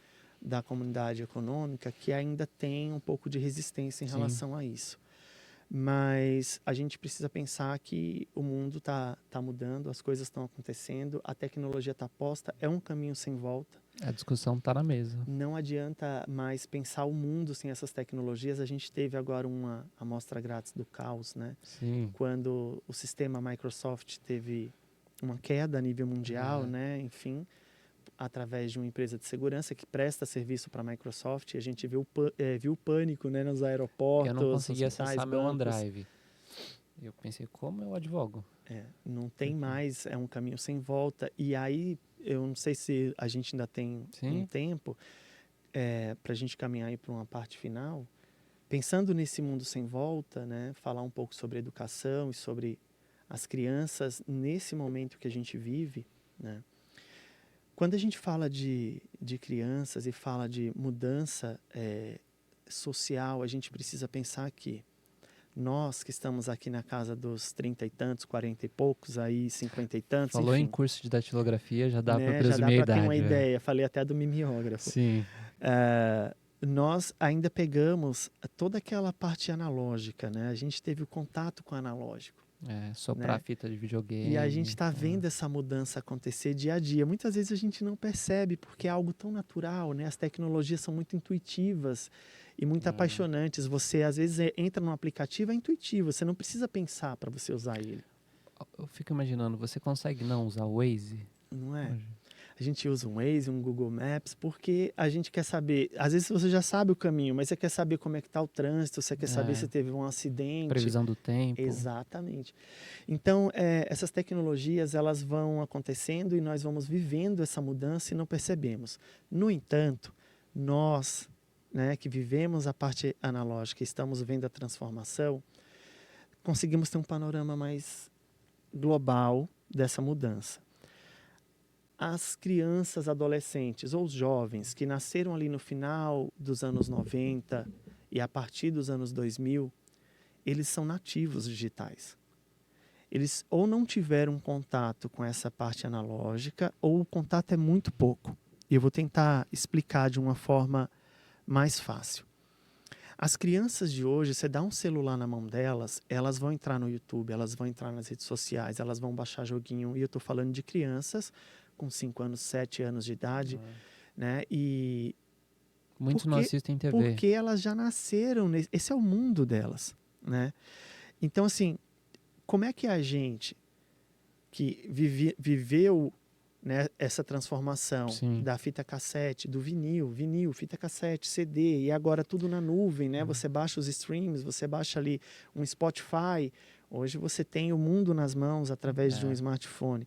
da comunidade econômica que ainda tem um pouco de resistência em relação a isso. Mas a gente precisa pensar que o mundo está mudando, as coisas estão acontecendo, a tecnologia está posta, é um caminho sem volta. A discussão está na mesa. Não adianta mais pensar o mundo sem essas tecnologias. A gente teve agora uma amostra grátis do caos, né? Sim. Quando o sistema Microsoft teve uma queda a nível mundial, né? Enfim, através de uma empresa de segurança que presta serviço para a Microsoft, a gente viu o pânico, né, nos aeroportos. Eu não conseguia acessar meu OneDrive. Eu pensei, como eu advogo? Não tem mais, é um caminho sem volta. E aí, eu não sei se a gente ainda tem um tempo para a gente caminhar aí para uma parte final. Pensando nesse mundo sem volta, né, falar um pouco sobre educação e sobre as crianças nesse momento que a gente vive, né? Quando a gente fala de crianças e fala de mudança social, a gente precisa pensar que nós que estamos aqui na casa dos 30 e tantos, 40 e poucos, aí 50 e tantos, Falou enfim, em curso de datilografia, já dá para presumir a idade. Já dá para ter uma ideia. ideia, falei até do mimeógrafo. Sim. Nós ainda pegamos toda aquela parte analógica, né? A gente teve o contato com o analógico. Soprar a fita de videogame. E a gente está vendo essa mudança acontecer dia a dia. Muitas vezes a gente não percebe, porque é algo tão natural, né? As tecnologias são muito intuitivas e muito apaixonantes. Você, às vezes, entra num aplicativo, é intuitivo. Você não precisa pensar para você usar ele. Eu fico imaginando, você consegue não usar o Waze? Não é? A gente usa um Waze, um Google Maps, porque a gente quer saber... Às vezes você já sabe o caminho, mas você quer saber como é que está o trânsito, você quer saber se teve um acidente. Previsão do tempo. Exatamente. Então, essas tecnologias, elas vão acontecendo e nós vamos vivendo essa mudança e não percebemos. No entanto, nós, né, que vivemos a parte analógica e estamos vendo a transformação, conseguimos ter um panorama mais global dessa mudança. As crianças, adolescentes ou os jovens que nasceram ali no final dos anos 90 e a partir dos anos 2000, eles são nativos digitais. Eles ou não tiveram contato com essa parte analógica ou o contato é muito pouco. E eu vou tentar explicar de uma forma mais fácil. As crianças de hoje, você dá um celular na mão delas, elas vão entrar no YouTube, elas vão entrar nas redes sociais, elas vão baixar joguinho. E eu estou falando de crianças com 5 anos, 7 anos de idade, né? E Muitos não assistem TV. Porque elas já nasceram, esse é o mundo delas, né? Então, assim, como é que a gente que viveu, né, essa transformação Sim. da fita cassete, do vinil, fita cassete, CD, e agora tudo na nuvem, né? Você baixa os streams, você baixa ali um Spotify. Hoje você tem o mundo nas mãos através de um smartphone,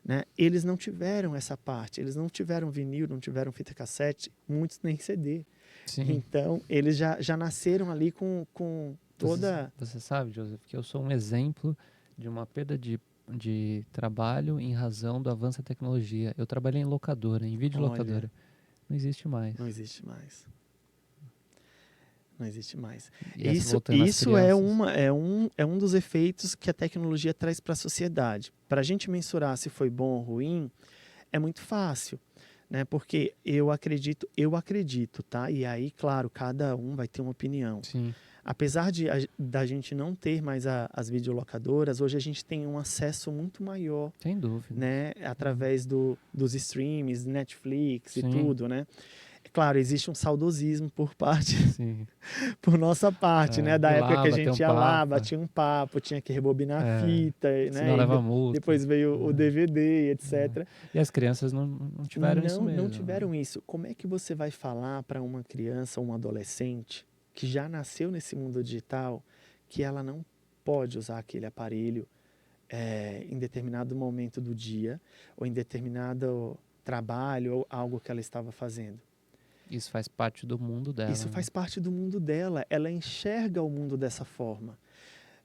né? Eles não tiveram essa parte, eles não tiveram vinil, não tiveram fita cassete, muitos nem CD. Sim. Então, eles já nasceram ali com toda... Você sabe, Joseph, que eu sou um exemplo de uma perda de trabalho em razão do avanço da tecnologia. Eu trabalhei em locadora, em videolocadora. Não existe mais. Não existe mais. Não existe mais. E Isso é um dos efeitos que a tecnologia traz para a sociedade. Para a gente mensurar se foi bom ou ruim, é muito fácil, né? Porque eu acredito, tá? E aí, claro, cada um vai ter uma opinião. Sim. Apesar da gente não ter mais as videolocadoras, hoje a gente tem um acesso muito maior. Sem dúvida. Né? Através dos streams, Netflix Sim. e tudo, né? Claro, existe um saudosismo Sim. por nossa parte, né? Da época que a gente ia lá, papo. batia um papo, tinha que rebobinar a fita, né? Senão leva multa. Depois veio o DVD, etc. E as crianças não tiveram isso mesmo. Não tiveram isso. Como é que você vai falar para uma criança ou um adolescente que já nasceu nesse mundo digital que ela não pode usar aquele aparelho em determinado momento do dia ou em determinado trabalho ou algo que ela estava fazendo? Isso faz parte do mundo dela. Isso faz parte do mundo dela. Ela enxerga o mundo dessa forma.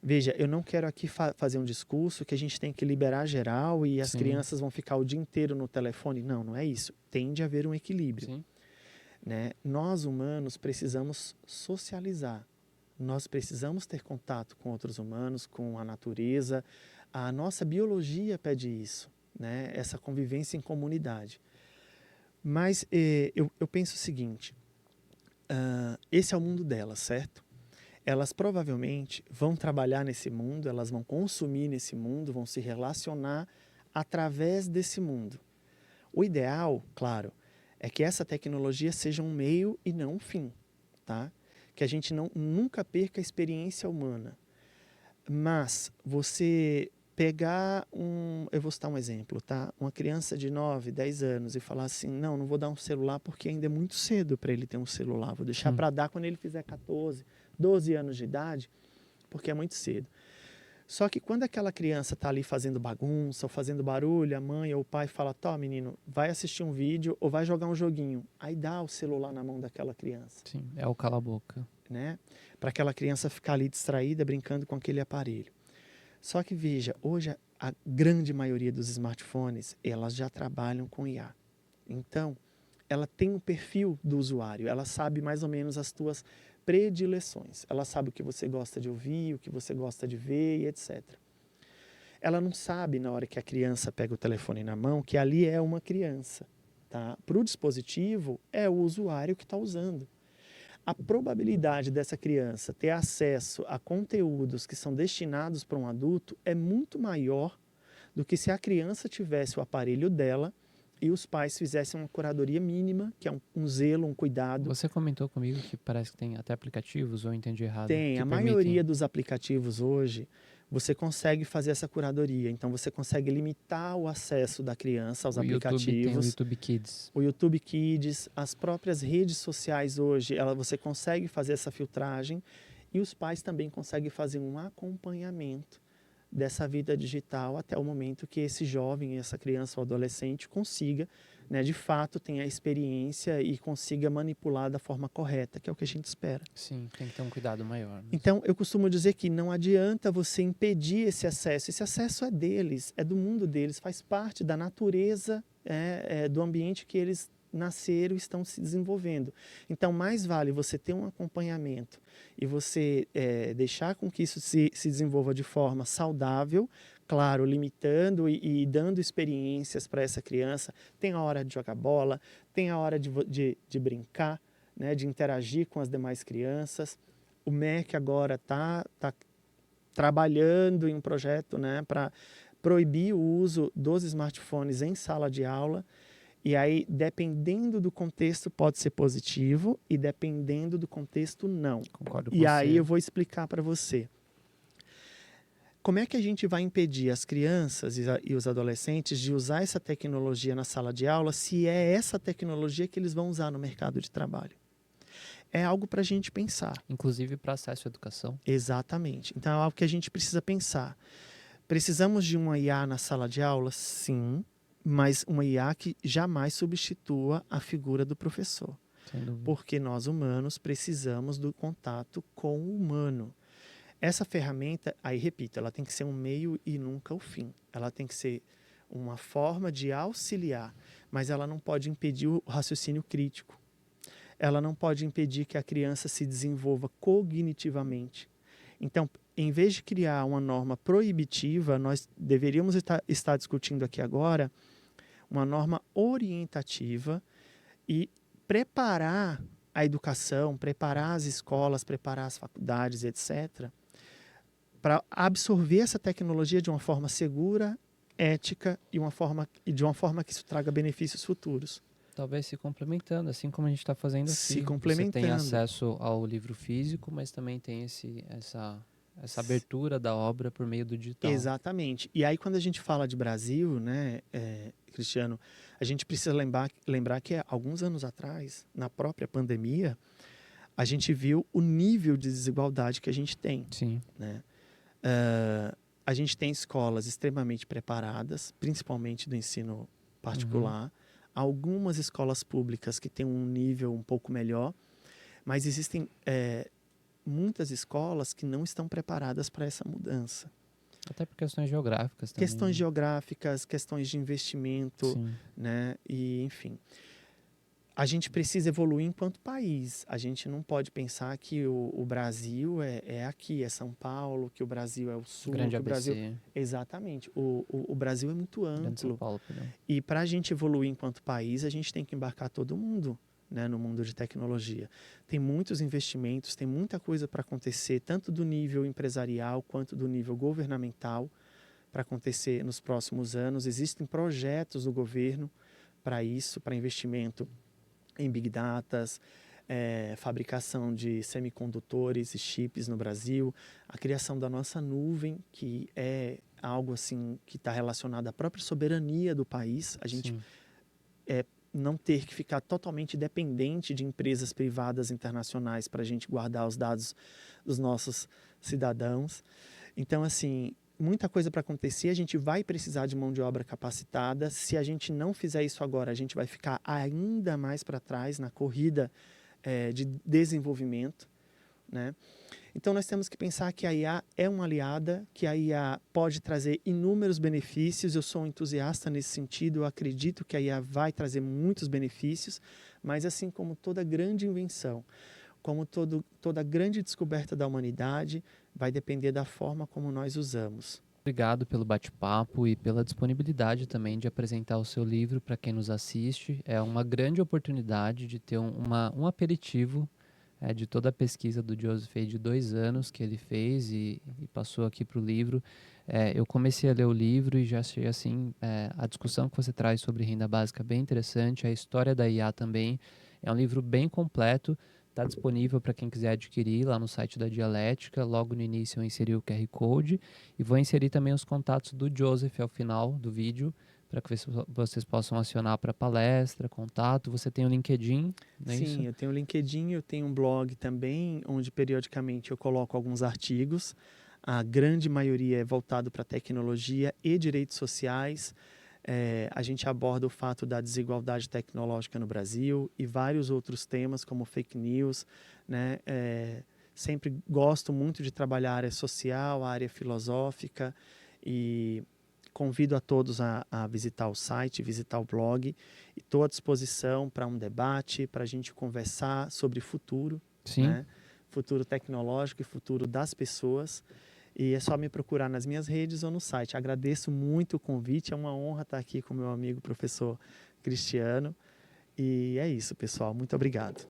Veja, eu não quero aqui fazer um discurso que a gente tem que liberar geral e as crianças vão ficar o dia inteiro no telefone. Não, não é isso. Tem de haver um equilíbrio. Sim. Né? Nós, humanos, precisamos socializar. Nós precisamos ter contato com outros humanos, com a natureza. A nossa biologia pede isso, né? Essa convivência em comunidade. Mas eu penso o seguinte, esse é o mundo delas, certo? Elas provavelmente vão trabalhar nesse mundo, elas vão consumir nesse mundo, vão se relacionar através desse mundo. O ideal, claro, é que essa tecnologia seja um meio e não um fim, tá? Que a gente nunca perca a experiência humana. Mas você pegar eu vou citar um exemplo, tá? Uma criança de 9, 10 anos e falar assim, não vou dar um celular porque ainda é muito cedo para ele ter um celular, vou deixar para dar quando ele fizer 14, 12 anos de idade, porque é muito cedo. Só que quando aquela criança está ali fazendo bagunça ou fazendo barulho, a mãe ou o pai fala, tá, menino, vai assistir um vídeo ou vai jogar um joguinho. Aí dá o celular na mão daquela criança. Sim, é o cala-boca. Né? Para aquela criança ficar ali distraída, brincando com aquele aparelho. Só que veja, hoje a grande maioria dos smartphones, elas já trabalham com IA. Então, ela tem um perfil do usuário, ela sabe mais ou menos as tuas predileções. Ela sabe o que você gosta de ouvir, o que você gosta de ver e etc. Ela não sabe, na hora que a criança pega o telefone na mão, que ali é uma criança. Tá? Para o dispositivo, é o usuário que está usando. A probabilidade dessa criança ter acesso a conteúdos que são destinados para um adulto é muito maior do que se a criança tivesse o aparelho dela e os pais fizessem uma curadoria mínima, que é um zelo, um cuidado. Você comentou comigo que parece que tem até aplicativos, ou eu entendi errado? Tem, a maioria dos aplicativos hoje, você consegue fazer essa curadoria. Então, você consegue limitar o acesso da criança aos aplicativos. Tem o YouTube Kids. O YouTube Kids, as próprias redes sociais hoje, você consegue fazer essa filtragem e os pais também conseguem fazer um acompanhamento dessa vida digital até o momento que esse jovem, essa criança ou adolescente consiga, né, de fato, tenha a experiência e consiga manipular da forma correta, que é o que a gente espera. Sim, tem que ter um cuidado maior. Mas... Então, eu costumo dizer que não adianta você impedir esse acesso. Esse acesso é deles, é do mundo deles, faz parte da natureza do ambiente que eles nasceram e estão se desenvolvendo. Então, mais vale você ter um acompanhamento e você deixar com que isso se desenvolva de forma saudável, claro, limitando e dando experiências para essa criança. Tem a hora de jogar bola, tem a hora de brincar, né, de interagir com as demais crianças. O MEC agora está trabalhando em um projeto, né, para proibir o uso dos smartphones em sala de aula. E aí, dependendo do contexto, pode ser positivo e dependendo do contexto, não. Concordo com E aí você. eu vou explicar para você. Como é que a gente vai impedir as crianças e os adolescentes de usar essa tecnologia na sala de aula se é essa tecnologia que eles vão usar no mercado de trabalho? É algo para a gente pensar. Inclusive para acesso à educação. Exatamente. Então é algo que a gente precisa pensar. Precisamos de uma IA na sala de aula? Sim, mas uma IA que jamais substitua a figura do professor. Sem dúvida. Porque nós humanos precisamos do contato com o humano. Essa ferramenta, aí repito, ela tem que ser um meio e nunca o fim. Ela tem que ser uma forma de auxiliar, mas ela não pode impedir o raciocínio crítico. Ela não pode impedir que a criança se desenvolva cognitivamente. Então, em vez de criar uma norma proibitiva, nós deveríamos estar discutindo aqui agora uma norma orientativa e preparar a educação, preparar as escolas, preparar as faculdades, etc., para absorver essa tecnologia de uma forma segura, ética e de uma forma que isso traga benefícios futuros. Talvez se complementando, assim como a gente está fazendo aqui. Se complementando. Você tem acesso ao livro físico, mas também tem essa abertura da obra por meio do digital. Exatamente. E aí, quando a gente fala de Brasil, né, Cristiano, a gente precisa lembrar que alguns anos atrás, na própria pandemia, a gente viu o nível de desigualdade que a gente tem. Sim. Né? A gente tem escolas extremamente preparadas, principalmente do ensino particular. Algumas escolas públicas que têm um nível um pouco melhor, mas existem muitas escolas que não estão preparadas para essa mudança. Até por questões geográficas também. Questões geográficas, questões de investimento, né? E, enfim. A gente precisa evoluir enquanto país. A gente não pode pensar que o Brasil é aqui, é São Paulo, que o Brasil é o Sul. Grande que o ABC. Brasil... Exatamente. O Brasil é muito amplo. Grande São Paulo, perdão. E para a gente evoluir enquanto país, a gente tem que embarcar todo mundo, né, no mundo de tecnologia. Tem muitos investimentos, tem muita coisa para acontecer, tanto do nível empresarial quanto do nível governamental, para acontecer nos próximos anos. Existem projetos do governo para isso, para investimento em Big Datas, fabricação de semicondutores e chips no Brasil, a criação da nossa nuvem, que é algo assim que está relacionado à própria soberania do país. A gente não ter que ficar totalmente dependente de empresas privadas internacionais para a gente guardar os dados dos nossos cidadãos. Então, assim, muita coisa para acontecer, a gente vai precisar de mão de obra capacitada. Se a gente não fizer isso agora, a gente vai ficar ainda mais para trás na corrida de desenvolvimento, né? Então, nós temos que pensar que a IA é uma aliada, que a IA pode trazer inúmeros benefícios. Eu sou um entusiasta nesse sentido, eu acredito que a IA vai trazer muitos benefícios, mas assim como toda grande invenção, como toda grande descoberta da humanidade, vai depender da forma como nós usamos. Obrigado pelo bate-papo e pela disponibilidade também de apresentar o seu livro para quem nos assiste. É uma grande oportunidade de ter um aperitivo de toda a pesquisa do Joseph de 2 anos que ele fez e passou aqui para o livro. Eu comecei a ler o livro e já achei assim, a discussão que você traz sobre renda básica é bem interessante, a história da IA também. É um livro bem completo, está disponível para quem quiser adquirir lá no site da Dialética. Logo no início eu inseri o QR Code e vou inserir também os contatos do Joseph ao final do vídeo, para que vocês possam acionar para palestra, contato. Você tem o LinkedIn, não é isso? Sim, eu tenho o LinkedIn, eu tenho um blog também, onde periodicamente eu coloco alguns artigos. A grande maioria é voltado para tecnologia e direitos sociais. A gente aborda o fato da desigualdade tecnológica no Brasil e vários outros temas, como fake news, né? Sempre gosto muito de trabalhar a área social, a área filosófica e convido a todos a visitar o site, visitar o blog, e estou à disposição para um debate, para a gente conversar sobre futuro, né? Futuro tecnológico e futuro das pessoas. E é só me procurar nas minhas redes ou no site. Agradeço muito o convite, é uma honra estar aqui com meu amigo professor Cristiano. E é isso, pessoal. Muito obrigado.